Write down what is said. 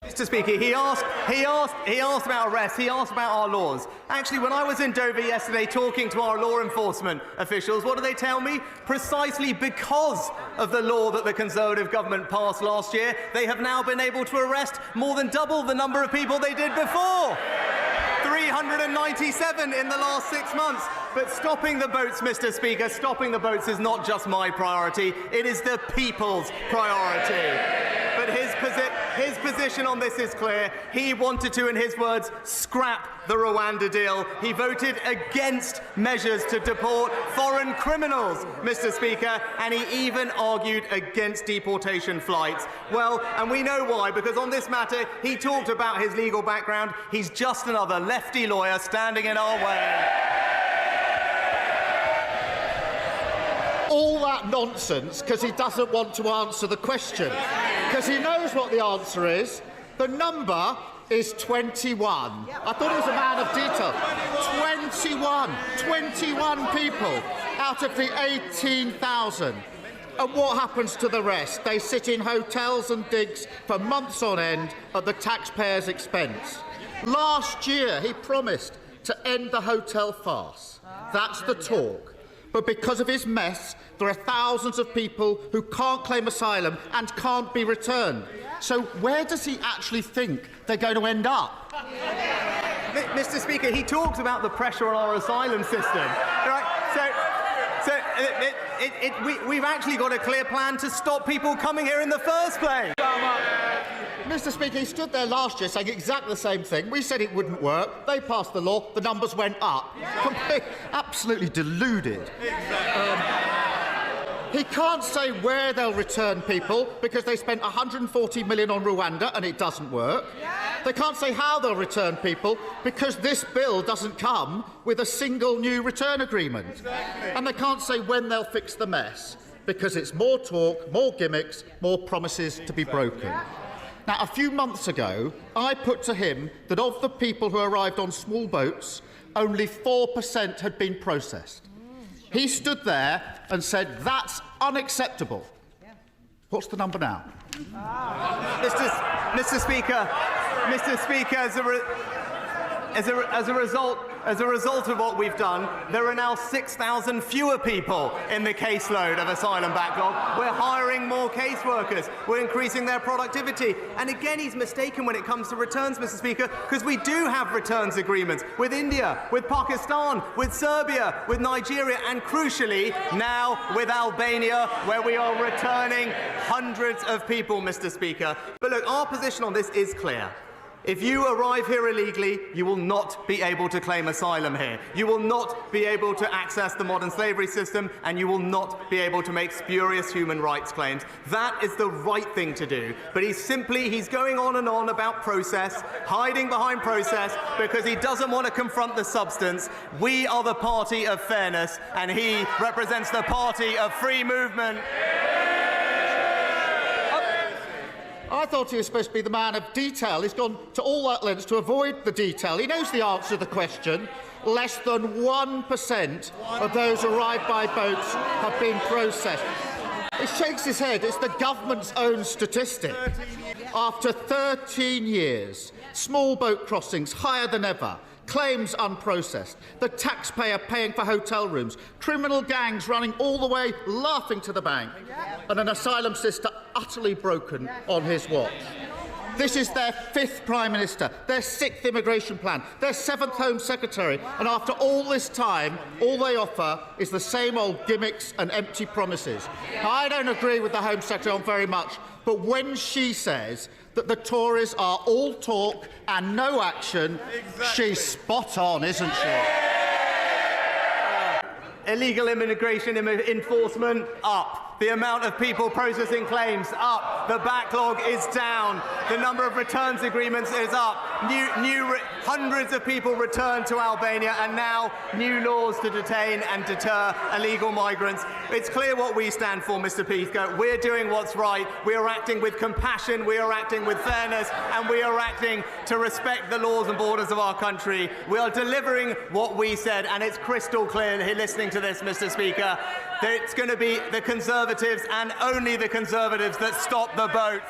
Mr. Speaker, he asked about arrests, he asked about our laws. Actually, when I was in Dover yesterday talking to our law enforcement officials, what did they tell me? Precisely because of the law that the Conservative government passed last year, they have now been able to arrest more than double the number of people they did before. 397 in the last 6 months. But stopping the boats, Mr. Speaker, stopping the boats is not just my priority, it is the people's priority. But his position on this is clear. He wanted to, in his words, scrap the Rwanda deal. He voted against measures to deport foreign criminals, Mr. Speaker, and he even argued against deportation flights. Well, and we know why, because on this matter, he talked about his legal background. He's just another lefty lawyer standing in our way. All that nonsense because he doesn't want to answer the question. Because he knows what the answer is. The number is 21. I thought he was a man of detail. 21 people out of the 18,000. And what happens to the rest? They sit in hotels and digs for months on end at the taxpayers' expense. Last year, he promised to end the hotel farce. That's the talk. But because of his mess, there are thousands of people who can't claim asylum and can't be returned. So where does he actually think they're going to end up? Mr. Speaker, he talks about the pressure on our asylum system. Right? We've actually got a clear plan to stop people coming here in the first place. Mr. Speaker, he stood there last year saying exactly the same thing. We said it wouldn't work. They passed the law. The numbers went up. Absolutely deluded. He can't say where they'll return people because they spent £140 million on Rwanda and it doesn't work. They can't say how they'll return people because this bill doesn't come with a single new return agreement. And they can't say when they'll fix the mess because it's more talk, more gimmicks, more promises to be broken. Now, a few months ago, I put to him that of the people who arrived on small boats, only 4% had been processed. He stood there and said, that's unacceptable. What's the number now? Mr. Speaker, as a result of what we've done, there are now 6,000 fewer people in the caseload of asylum backlog. We're hiring more caseworkers. We're increasing their productivity. And again, he's mistaken when it comes to returns, Mr. Speaker, because we do have returns agreements with India, with Pakistan, with Serbia, with Nigeria, and crucially, now with Albania, where we are returning hundreds of people, Mr. Speaker. But look, our position on this is clear. If you arrive here illegally, you will not be able to claim asylum here. You will not be able to access the modern slavery system, and you will not be able to make spurious human rights claims. That is the right thing to do. But he's going on and on about process, hiding behind process, because he doesn't want to confront the substance. We are the party of fairness, and he represents the party of free movement. I thought he was supposed to be the man of detail. He's gone to all that lengths to avoid the detail. He knows the answer to the question. Less than 1% of those arrived by boats have been processed. He shakes his head. It's the government's own statistic. After 13 years, small boat crossings higher than ever, claims unprocessed, the taxpayer paying for hotel rooms, criminal gangs running all the way laughing to the bank, and an asylum system utterly broken on his watch. This is their 5th Prime Minister, their 6th immigration plan, their 7th Home Secretary, and after all this time, all they offer is the same old gimmicks and empty promises. Now, I don't agree with the Home Secretary on very much, but when she says that the Tories are all talk and no action, she's spot on, isn't she? Illegal immigration enforcement, up. The amount of people processing claims, up. The backlog is down. The number of returns agreements is up. Hundreds of people returned to Albania, and now new laws to detain and deter illegal migrants. It's clear what we stand for, Mr. Peacock. We're doing what's right. We are acting with compassion. We are acting with fairness. And we are acting to respect the laws and borders of our country. We are delivering what we said, and it's crystal clear, listening to this, Mr. Speaker, that it's going to be the Conservatives and only the Conservatives that stop the boat.